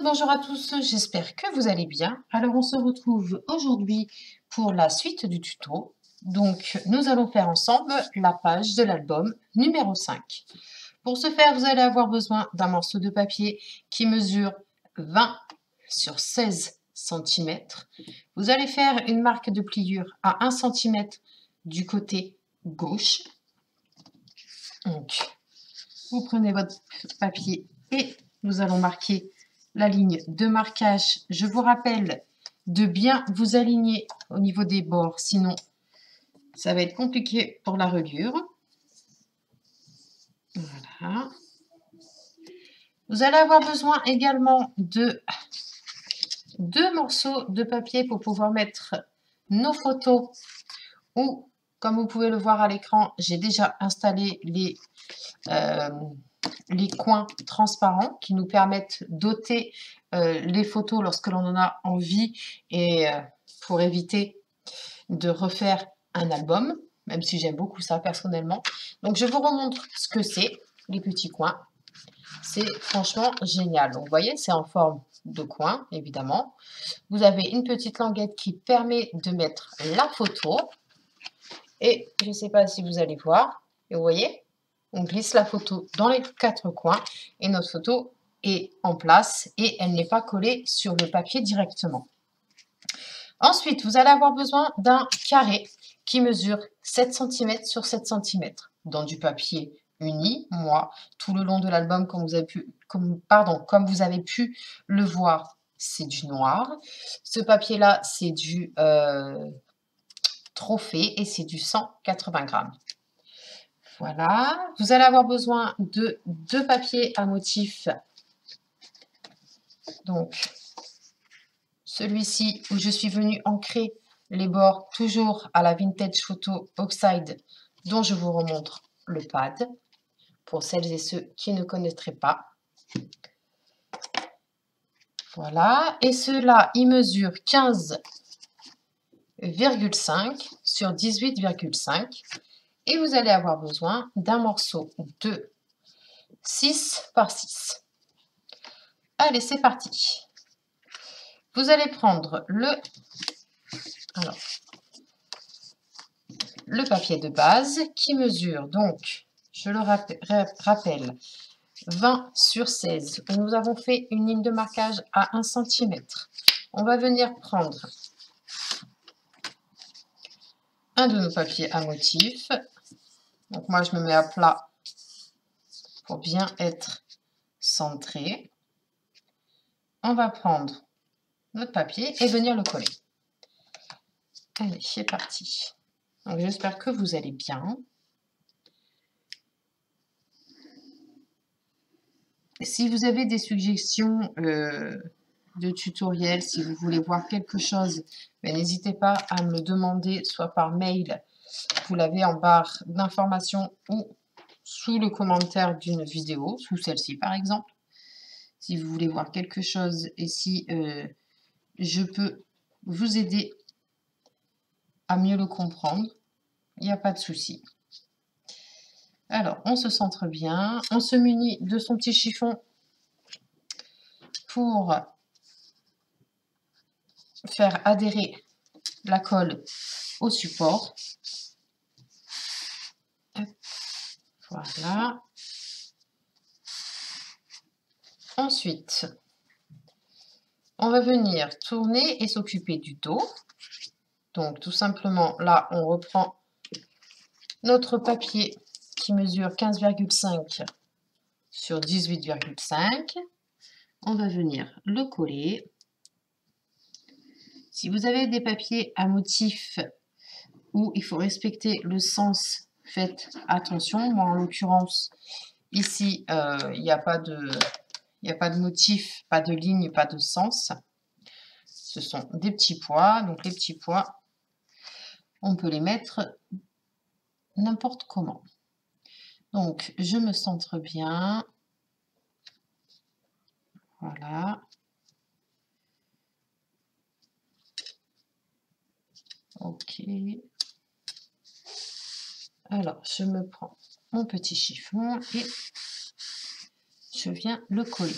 bonjour à tous, j'espère que vous allez bien. Alors on se retrouve aujourd'hui pour la suite du tuto. Donc nous allons faire ensemble la page de l'album numéro 5. Pour ce faire, vous allez avoir besoin d'un morceau de papier qui mesure 20 sur 16 cm. Vous allez faire une marque de pliure à 1 cm du côté gauche. Donc vous prenez votre papier et nous allons marquer la ligne de marquage. Je vous rappelle de bien vous aligner au niveau des bords, sinon ça va être compliqué pour la reliure. Voilà. Vous allez avoir besoin également de 2 morceaux de papier pour pouvoir mettre nos photos, ou comme vous pouvez le voir à l'écran, j'ai déjà installé les coins transparents qui nous permettent d'ôter les photos lorsque l'on en a envie, et pour éviter de refaire un album, même si j'aime beaucoup ça personnellement. Donc je vous remontre ce que c'est, les petits coins. C'est franchement génial. Donc vous voyez, c'est en forme de coin, évidemment. Vous avez une petite languette qui permet de mettre la photo. Et je ne sais pas si vous allez voir, et vous voyez, on glisse la photo dans les 4 coins et notre photo est en place et elle n'est pas collée sur le papier directement. Ensuite, vous allez avoir besoin d'un carré qui mesure 7 cm sur 7 cm dans du papier uni. Moi, tout le long de l'album, comme vous avez pu le voir, c'est du noir. Ce papier-là, c'est du trophée et c'est du 180 grammes. Voilà, vous allez avoir besoin de 2 papiers à motif. Donc, celui-ci où je suis venue ancrer les bords toujours à la Vintage Photo Oxide, dont je vous remontre le pad, pour celles et ceux qui ne connaîtraient pas. Voilà, et ceux-là, ils mesurent 15,5 sur 18,5. Et vous allez avoir besoin d'un morceau de 6 par 6. Allez, c'est parti. Vous allez prendre le papier de base qui mesure donc, je le rappelle, 20 sur 16. Nous avons fait une ligne de marquage à 1 cm. On va venir prendre un de nos papiers à motif. Donc moi, je me mets à plat pour bien être centré. On va prendre notre papier et venir le coller. Allez, c'est parti. Donc j'espère que vous allez bien. Si vous avez des suggestions de tutoriels, si vous voulez voir quelque chose, n'hésitez pas à me le demander, soit par mail, vous l'avez en barre d'informations, ou sous le commentaire d'une vidéo, sous celle-ci par exemple. Si vous voulez voir quelque chose et si je peux vous aider à mieux le comprendre, il n'y a pas de souci. Alors, on se centre bien, on se munit de son petit chiffon pour faire adhérer la colle au support. Voilà. Ensuite, on va venir tourner et s'occuper du dos. Donc, tout simplement, là, on reprend notre papier qui mesure 15,5 sur 18,5. On va venir le coller. Si vous avez des papiers à motif où il faut respecter le sens, faites attention. Moi, en l'occurrence, ici, il n'y a pas de motif, pas de ligne, pas de sens. Ce sont des petits pois. Donc, les petits pois, on peut les mettre n'importe comment. Donc, je me centre bien. Voilà. Ok. Alors, je me prends mon petit chiffon et je viens le coller.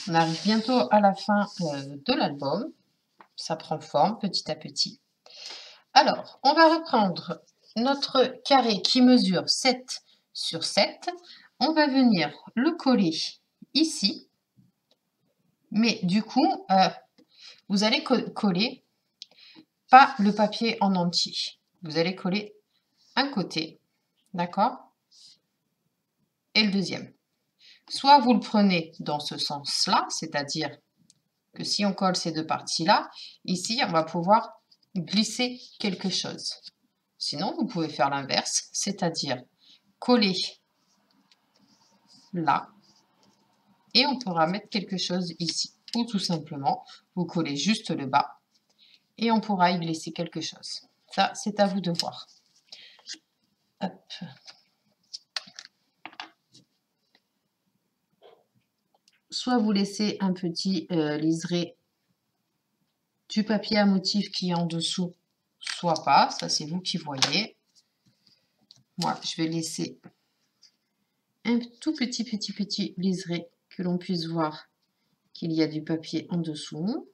On arrive bientôt à la fin de l'album. Ça prend forme petit à petit. Alors, on va reprendre notre carré qui mesure 7 sur 7. On va venir le coller ici. Mais du coup, vous allez coller pas le papier en entier. Vous allez coller un côté, d'accord? Et le deuxième. Soit vous le prenez dans ce sens-là, c'est-à-dire que si on colle ces deux parties-là, ici, on va pouvoir glisser quelque chose. Sinon, vous pouvez faire l'inverse, c'est-à-dire coller là, et on pourra mettre quelque chose ici. Ou tout simplement, vous collez juste le bas, et on pourra y glisser quelque chose. Ça, c'est à vous de voir. Hop. Soit vous laissez un petit liseré du papier à motif qui est en dessous, soit pas, ça c'est vous qui voyez. Moi, je vais laisser un tout petit liseré que l'on puisse voir qu'il y a du papier en dessous.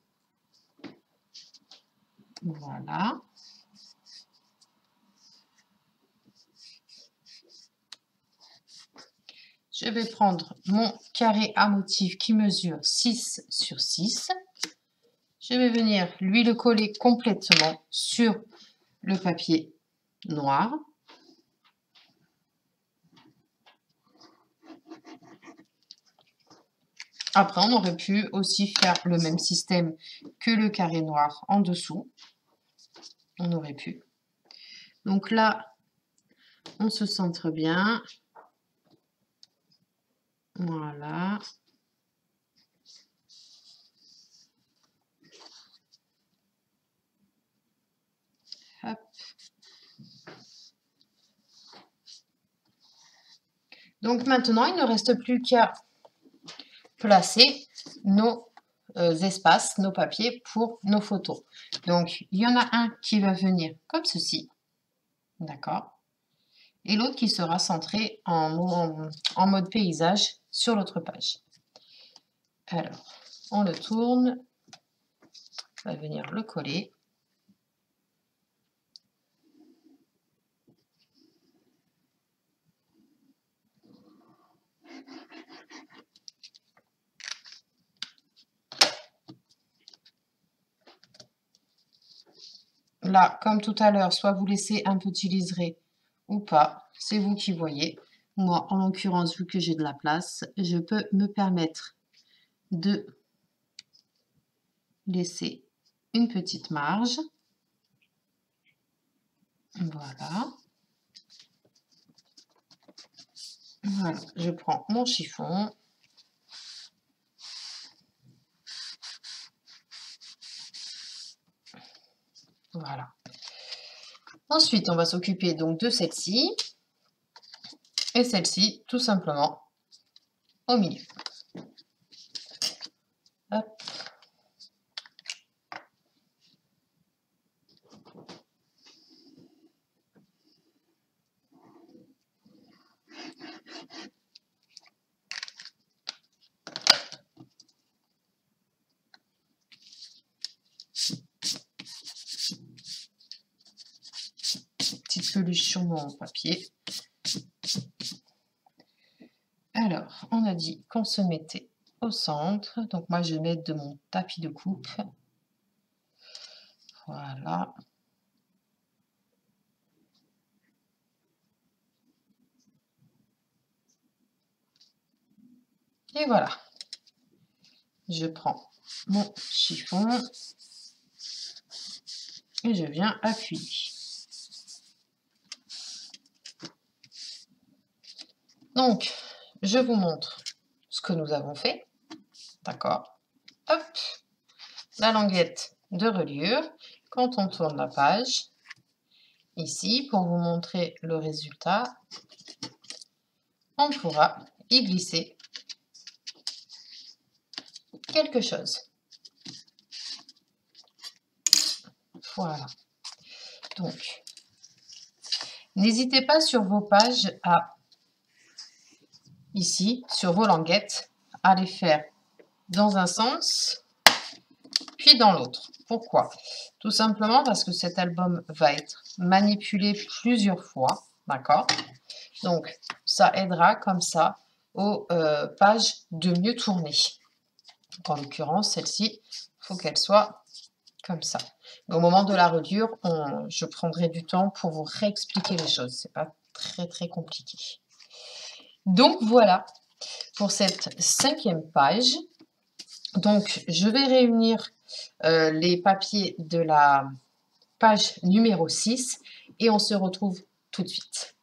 Voilà. Je vais prendre mon carré à motif qui mesure 6 sur 6. Je vais venir lui le coller complètement sur le papier noir. Après, on aurait pu aussi faire le même système que le carré noir en dessous. On aurait pu. Donc là, on se centre bien. Voilà. Hop. Donc maintenant, il ne reste plus qu'à placer nos espaces, nos papiers pour nos photos. Donc, il y en a un qui va venir comme ceci, d'accord? Et l'autre qui sera centré en mode paysage sur l'autre page. Alors, on le tourne, on va venir le coller. Là, comme tout à l'heure, soit vous laissez un petit liseré ou pas, c'est vous qui voyez. Moi, en l'occurrence, vu que j'ai de la place, je peux me permettre de laisser une petite marge. Voilà. Voilà, je prends mon chiffon. Voilà. Ensuite, on va s'occuper donc de celle-ci. Et celle-ci, tout simplement, au milieu. Hop. Petite peluche sur mon papier. Alors, on a dit qu'on se mettait au centre. Donc moi, je vais mettre de mon tapis de coupe. Voilà. Et voilà. Je prends mon chiffon et je viens appuyer. Donc, je vous montre ce que nous avons fait. D'accord? Hop, la languette de reliure. Quand on tourne la page, ici, pour vous montrer le résultat, on pourra y glisser quelque chose. Voilà. Donc, n'hésitez pas sur vos pages à, ici, sur vos languettes, à les faire dans un sens, puis dans l'autre. Pourquoi? Tout simplement parce que cet album va être manipulé plusieurs fois, d'accord? Donc, ça aidera comme ça aux pages de mieux tourner. En l'occurrence, celle-ci, il faut qu'elle soit comme ça. Mais au moment de la reliure, je prendrai du temps pour vous réexpliquer les choses. C'est pas très compliqué. Donc voilà pour cette 5e page. Donc je vais réunir les papiers de la page numéro 6 et on se retrouve tout de suite.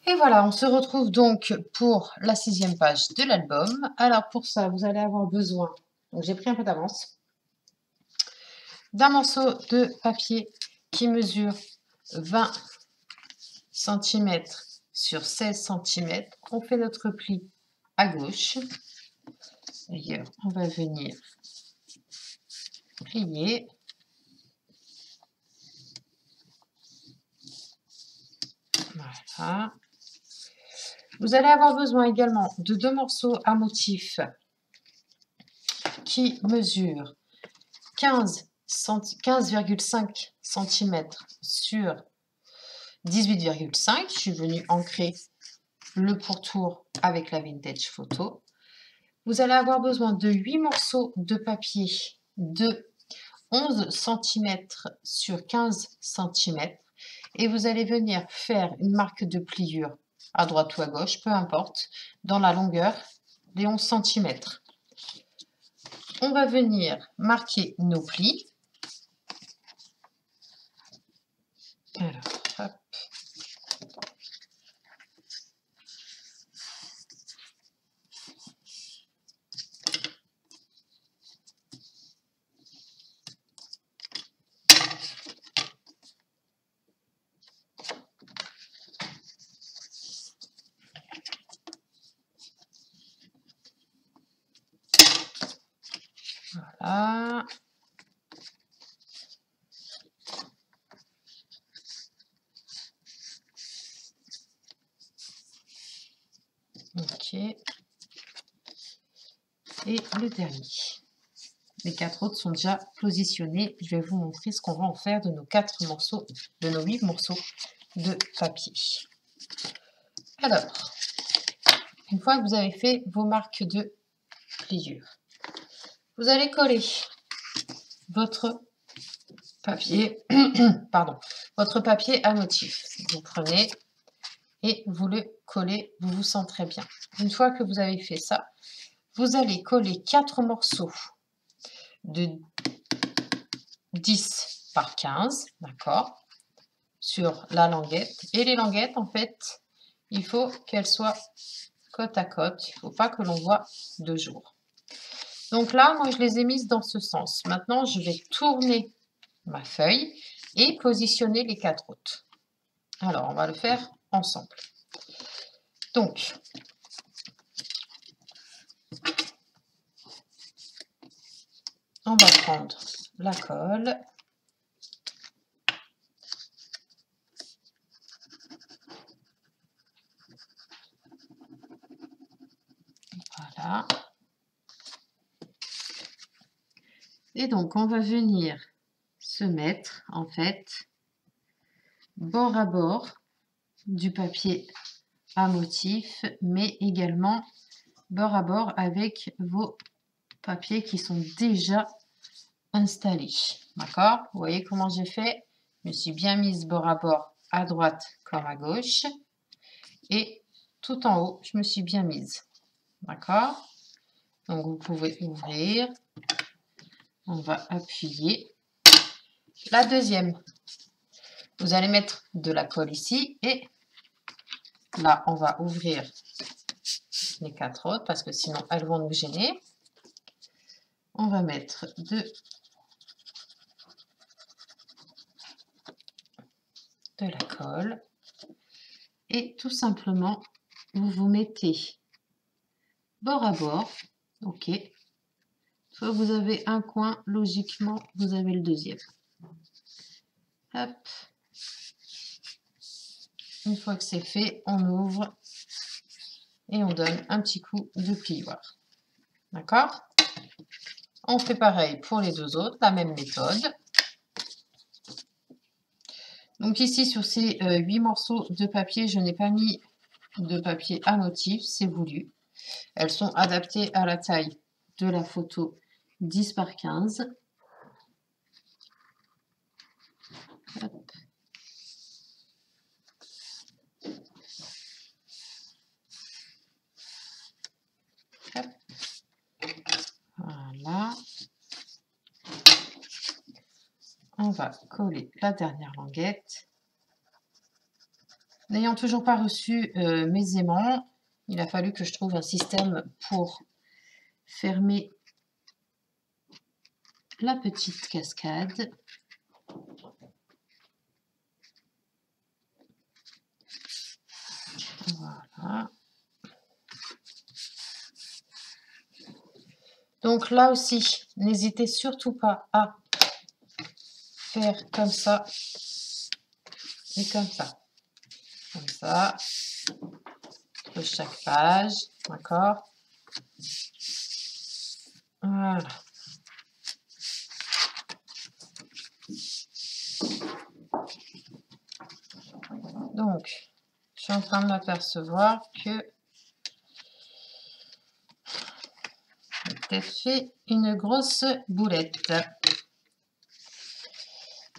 Et voilà, on se retrouve donc pour la 6e page de l'album. Alors pour ça, vous allez avoir besoin, donc j'ai pris un peu d'avance, d'un morceau de papier qui mesure 20 cm sur 16 cm. On fait notre pli à gauche. D'ailleurs, on va venir plier. Voilà. Vous allez avoir besoin également de 2 morceaux à motif qui mesurent 15,5 cm sur 18,5. Je suis venue ancrer le pourtour avec la Vintage Photo. Vous allez avoir besoin de 8 morceaux de papier de 11 cm sur 15 cm et vous allez venir faire une marque de pliure à droite ou à gauche, peu importe, dans la longueur des 11 cm. On va venir marquer nos plis. Alors, hop. Voilà. Ok. Et le dernier. Les 4 autres sont déjà positionnés. Je vais vous montrer ce qu'on va en faire de nos 4 morceaux, de nos 8 morceaux de papier. Alors, une fois que vous avez fait vos marques de pliure, vous allez coller votre papier, pardon, votre papier à motif. Vous prenez et vous le collez, vous vous centrez bien. Une fois que vous avez fait ça, vous allez coller 4 morceaux de 10 par 15, d'accord, sur la languette. Et les languettes, en fait, il faut qu'elles soient côte à côte. Il ne faut pas que l'on voit de jour. Donc là, moi, je les ai mises dans ce sens. Maintenant, je vais tourner ma feuille et positionner les 4 autres. Alors, on va le faire ensemble. Donc, on va prendre la colle. Voilà. Et donc, on va venir se mettre, en fait, bord à bord du papier à motif, mais également bord à bord avec vos papiers qui sont déjà installés. D'accord? Vous voyez comment j'ai fait? Je me suis bien mise bord à bord à droite comme à gauche. Et tout en haut, je me suis bien mise. D'accord? Donc, vous pouvez ouvrir. On va appuyer. La deuxième, vous allez mettre de la colle ici et là, on va ouvrir les 4 autres parce que sinon, elles vont nous gêner. On va mettre de la colle et tout simplement, vous vous mettez bord à bord. Ok. Soit vous avez un coin, logiquement, vous avez le deuxième. Hop. Une fois que c'est fait, on ouvre et on donne un petit coup de plioir. D'accord? On fait pareil pour les deux autres, la même méthode. Donc ici, sur ces 8 morceaux de papier, je n'ai pas mis de papier à motif, c'est voulu. Elles sont adaptées à la taille de la photo 10 par 15. Hop. Hop. Voilà. On va coller la dernière languette. N'ayant toujours pas reçu mes aimants, il a fallu que je trouve un système pour fermer la petite cascade. Voilà. Donc là aussi, n'hésitez surtout pas à faire comme ça et comme ça. Comme ça, de chaque page, d'accord? Voilà. Donc, je suis en train de m'apercevoir que j'ai peut-être fait une grosse boulette.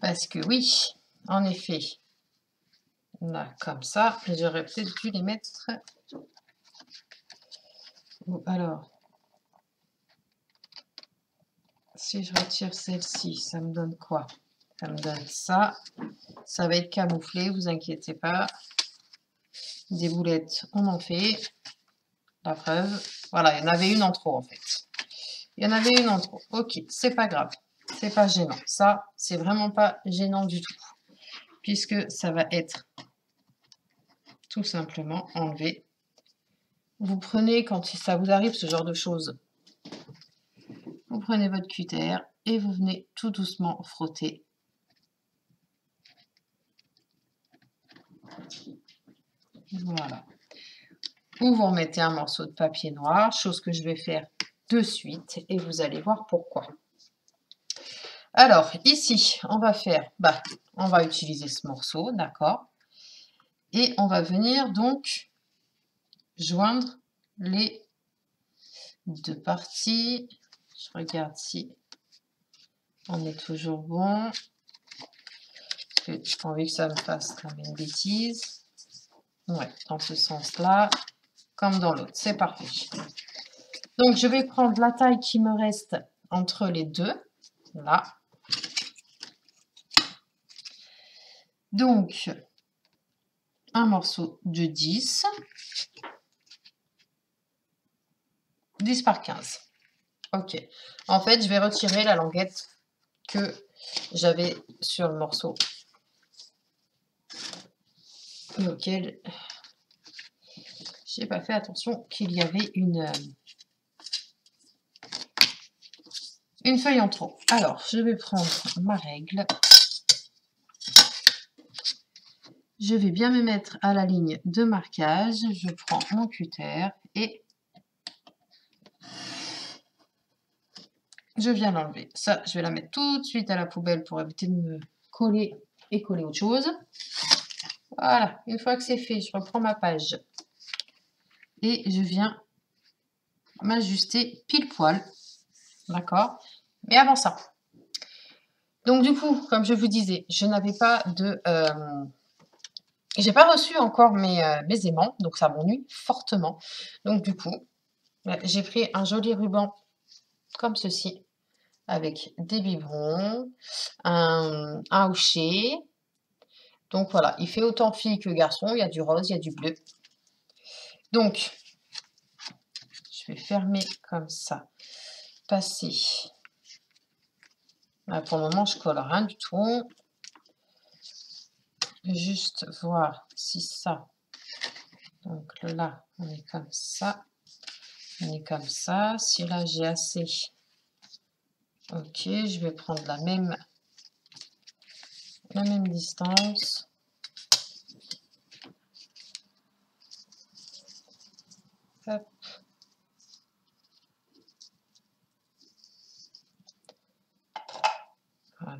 Parce que oui, en effet, là, comme ça, j'aurais peut-être dû les mettre. Ou alors, si je retire celle-ci, ça me donne quoi? Ça me donne ça. Ça va être camouflé, vous inquiétez pas. Des boulettes, on en fait. La preuve. Voilà, il y en avait une en trop en fait. Il y en avait une en trop. Ok, c'est pas grave. C'est pas gênant. Ça, c'est vraiment pas gênant du tout. Puisque ça va être tout simplement enlevé. Vous prenez, quand ça vous arrive ce genre de choses, vous prenez votre cutter et vous venez tout doucement frotter. Voilà. Ou vous remettez un morceau de papier noir, chose que je vais faire de suite et vous allez voir pourquoi. Alors, ici, on va faire, on va utiliser ce morceau, d'accord? Et on va venir donc joindre les deux parties. Je regarde si on est toujours bon. Parce que j'ai pas envie que ça me fasse comme une bêtise. Ouais, dans ce sens-là, comme dans l'autre. C'est parfait. Donc, je vais prendre la taille qui me reste entre les deux. Là. Donc, un morceau de 10. 10 par 15. Ok. En fait, je vais retirer la languette que j'avais sur le morceau auquel j'ai pas fait attention qu'il y avait une feuille en trop. Alors, je vais prendre ma règle. Je vais bien me mettre à la ligne de marquage. Je prends mon cutter et je viens l'enlever. Ça, je vais la mettre tout de suite à la poubelle pour éviter de me coller et coller autre chose. Voilà, une fois que c'est fait, je reprends ma page et je viens m'ajuster pile poil. D'accord? Mais avant ça. Donc du coup, comme je vous disais, je n'avais pas de... j'ai pas reçu encore mes aimants, donc ça m'ennuie fortement. Donc du coup, j'ai pris un joli ruban comme ceci, avec des biberons, un hochet. Donc voilà, il fait autant fille que garçon, il y a du rose, il y a du bleu. Donc, je vais fermer comme ça, passer. Là, pour le moment, je colle rien du tout. Juste voir si ça... Donc là, on est comme ça. On est comme ça. Si là, j'ai assez... Ok, je vais prendre la même distance. Hop.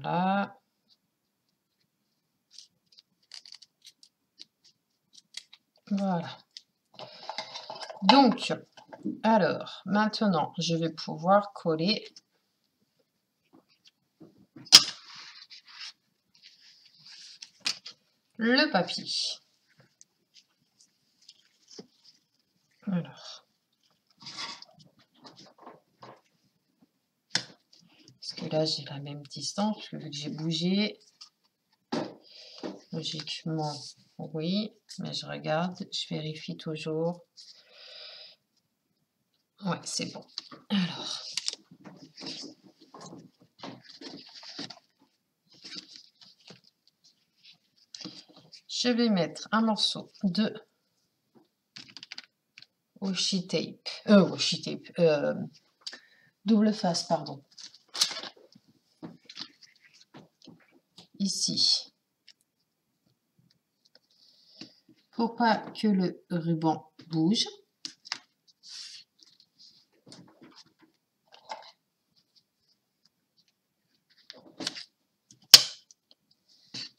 Voilà. Voilà. Donc, alors, maintenant, je vais pouvoir coller le papier. Alors. Parce que là, j'ai la même distance, parce que vu que j'ai bougé, logiquement, oui, mais je regarde, je vérifie toujours. Ouais, c'est bon. Alors, je vais mettre un morceau de washi tape, double face, pardon. Ici. Pour pas que le ruban bouge.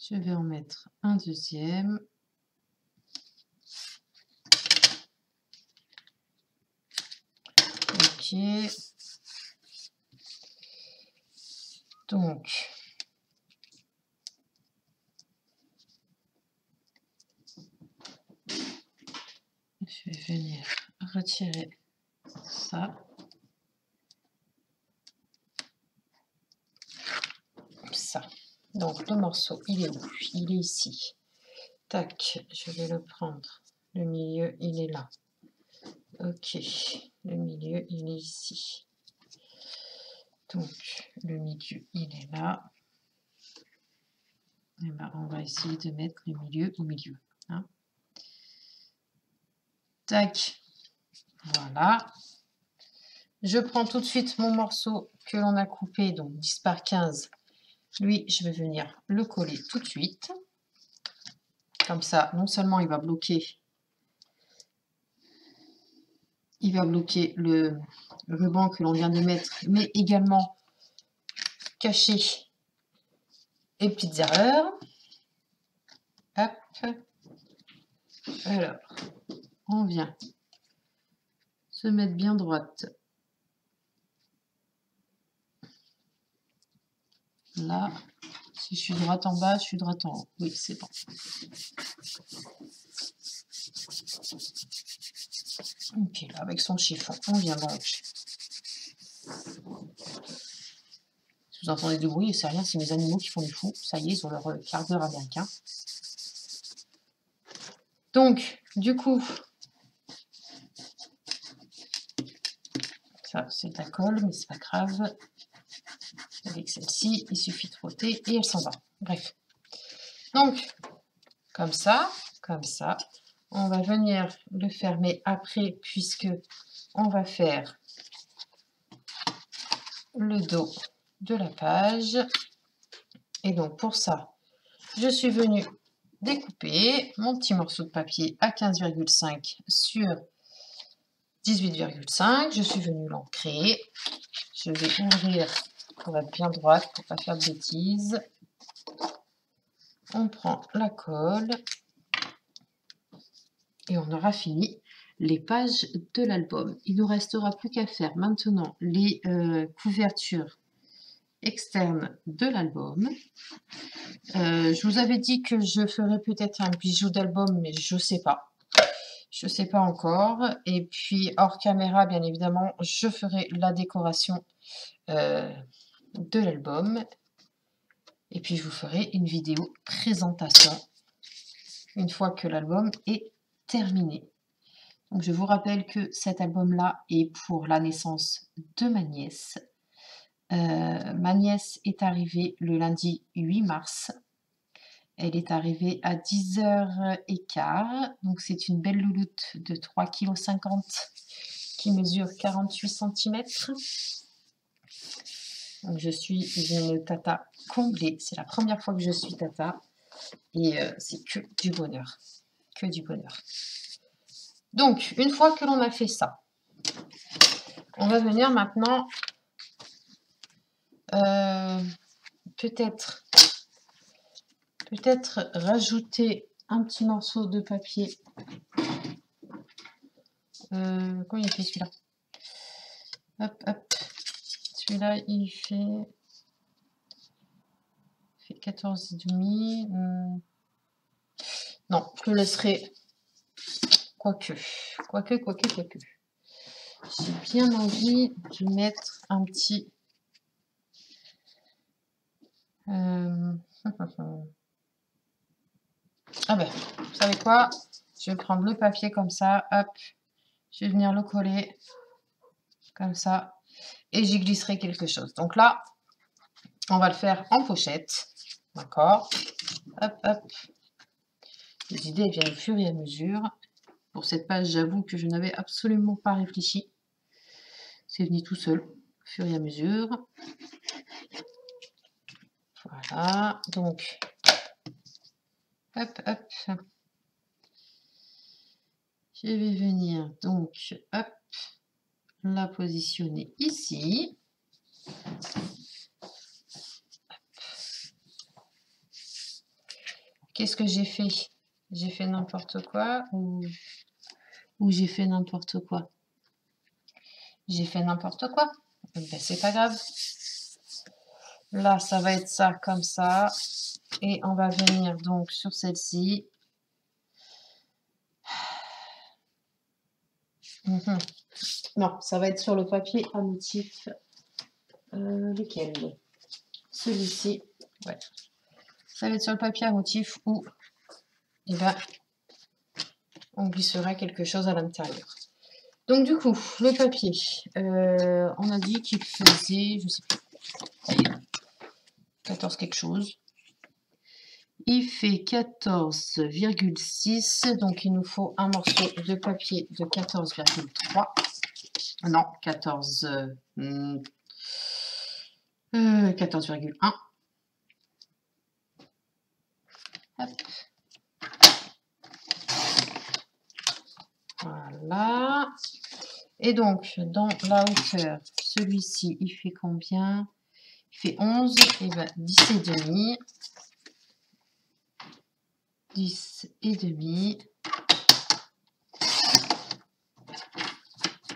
Je vais en mettre un deuxième. Ok. Donc, je vais venir retirer ça. Ça. Donc, le morceau, il est où? Il est ici. Tac, je vais le prendre. Le milieu, il est là. Ok, le milieu, il est ici. Donc, le milieu, il est là. Et ben, on va essayer de mettre le milieu au milieu. Hein. Tac, voilà. Je prends tout de suite mon morceau que l'on a coupé, donc 10 par 15. Lui, je vais venir le coller tout de suite. Comme ça, non seulement il va bloquer le ruban que l'on vient de mettre, mais également cacher les petites erreurs. Hop. Alors, on vient se mettre bien droite. Là, si je suis droite en bas, je suis droite en haut. Oui, c'est bon. Ok, là, avec son chiffon, on vient donc. Si vous entendez du bruit, c'est rien, c'est mes animaux qui font les fous. Ça y est, ils ont leur quart d'heure américain. Donc, du coup, ça, c'est de la colle, mais c'est pas grave. Avec celle-ci, il suffit de frotter et elle s'en va. Bref. Donc, comme ça, on va venir le fermer après, puisque on va faire le dos de la page. Et donc, pour ça, je suis venue découper mon petit morceau de papier à 15,5 sur 18,5. Je suis venue l'ancrer. Je vais ouvrir pour être bien droite, pour ne pas faire de bêtises. On prend la colle et on aura fini les pages de l'album. Il ne nous restera plus qu'à faire maintenant les couvertures externes de l'album. Je vous avais dit que je ferais peut-être un bijou d'album, mais je ne sais pas. Je ne sais pas encore. Et puis, hors caméra, bien évidemment, je ferai la décoration de l'album. Et puis, je vous ferai une vidéo présentation une fois que l'album est terminé. Donc, je vous rappelle que cet album-là est pour la naissance de ma nièce. Ma nièce est arrivée le lundi 8 mars. Elle est arrivée à 10h15. Donc, c'est une belle louloute de 3,50 kg qui mesure 48 cm. Donc, je suis une tata comblée. C'est la première fois que je suis tata. Et c'est que du bonheur. Que du bonheur. Donc, une fois que l'on a fait ça, on va venir maintenant peut-être rajouter un petit morceau de papier. Comment il fait celui-là? Hop, hop. Celui-là, il fait 14,5. Non, je le laisserai. Quoique. J'ai bien envie de mettre un petit... Ah ben, vous savez quoi? Je vais prendre le papier comme ça, hop, je vais venir le coller comme ça, et j'y glisserai quelque chose. Donc là, on va le faire en pochette, d'accord? Hop, hop. Les idées viennent au fur et à mesure. Pour cette page, j'avoue que je n'avais absolument pas réfléchi. C'est venu tout seul, au fur et à mesure. Voilà, donc, hop, hop. Je vais venir, donc, hop, la positionner ici. Qu'est-ce que j'ai fait? J'ai fait n'importe quoi ou j'ai fait n'importe quoi? J'ai fait n'importe quoi? Ben, c'est pas grave. Là, ça va être ça, comme ça. Et on va venir donc sur celle-ci. Non, ça va être sur le papier à motif. Lequel? Celui-ci. Ouais. Ça va être sur le papier à motif où eh ben, on glissera quelque chose à l'intérieur. Donc du coup, le papier, on a dit qu'il faisait, je sais plus, 14 quelque chose. Il fait 14,6, donc il nous faut un morceau de papier de 14,3. Non, 14,1. Hop. Voilà. Et donc, dans la hauteur, celui-ci, il fait combien? Il fait 11, et bien 10,5. 10,5.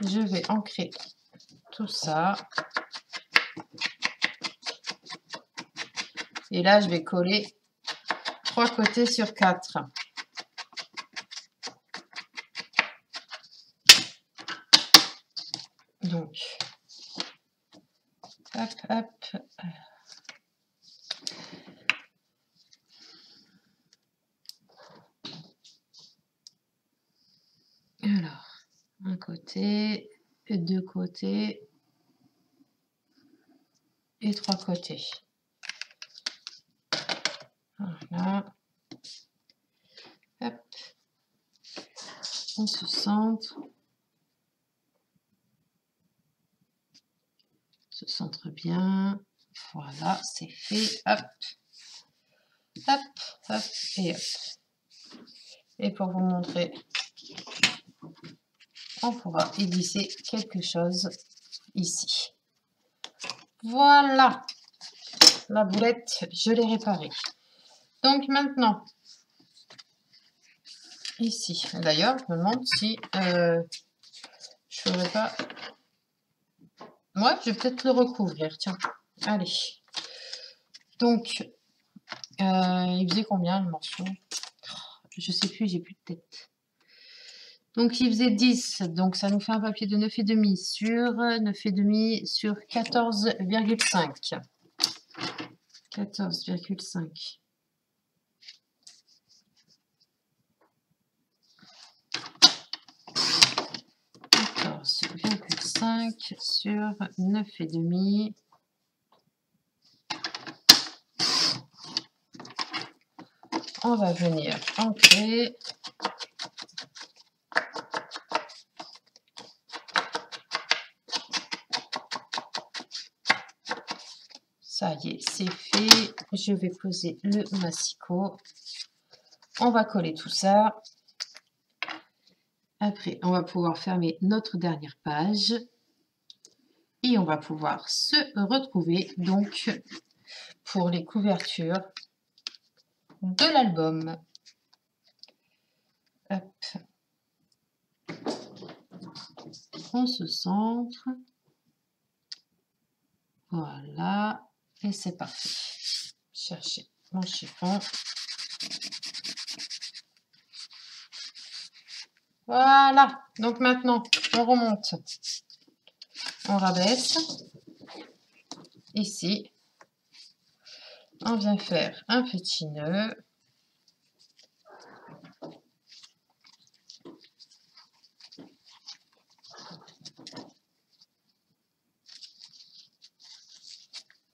Je vais ancrer tout ça. Et là, je vais coller 3 côtés sur 4. Donc, hop, hop. Alors, un côté, 2 côtés et 3 côtés. Voilà. Hop. On se centre. Se centre bien. Voilà, c'est fait. Hop. Hop, hop et hop. Et pour vous montrer, on pourra y glisser quelque chose ici. Voilà. La boulette, je l'ai réparée. Donc maintenant, ici, d'ailleurs, je me demande si je ferais pas... Ouais, je vais peut-être le recouvrir, tiens. Allez. Donc, il faisait combien le morceau? Je sais plus, j'ai plus de tête. Donc, il faisait 10. Donc, ça nous fait un papier de 9,5 sur 9,5 sur 14,5. 14,5. 14,5 sur 9,5. On va venir ancrer. Ça y est, c'est fait. Je vais poser le massicot. On va coller tout ça. Après, on va pouvoir fermer notre dernière page. Et on va pouvoir se retrouver donc pour les couvertures de l'album. Hop. On se centre. Voilà. Et c'est parti. Chercher mon chiffon. Voilà. Donc maintenant, on remonte. On rabaisse. Ici. On vient faire un petit nœud.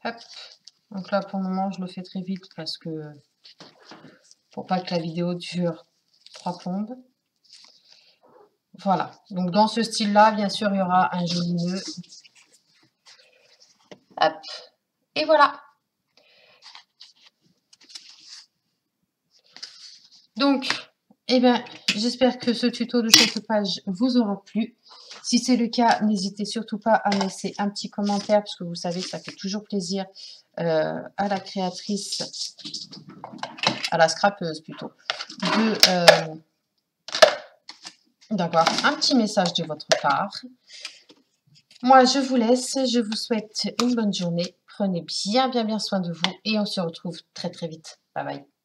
Hop. Donc là, pour le moment, je le fais très vite parce que pour pas que la vidéo dure 3 plombes. Voilà. Donc dans ce style-là, bien sûr, il y aura un joli nœud. Hop. Et voilà. Donc, eh bien, j'espère que ce tuto de chausseppage vous aura plu. Si c'est le cas, n'hésitez surtout pas à laisser un petit commentaire, parce que vous savez que ça fait toujours plaisir à la créatrice, à la scrapeuse plutôt, d'avoir un petit message de votre part. Moi, je vous laisse. Je vous souhaite une bonne journée. Prenez bien soin de vous et on se retrouve très vite. Bye bye.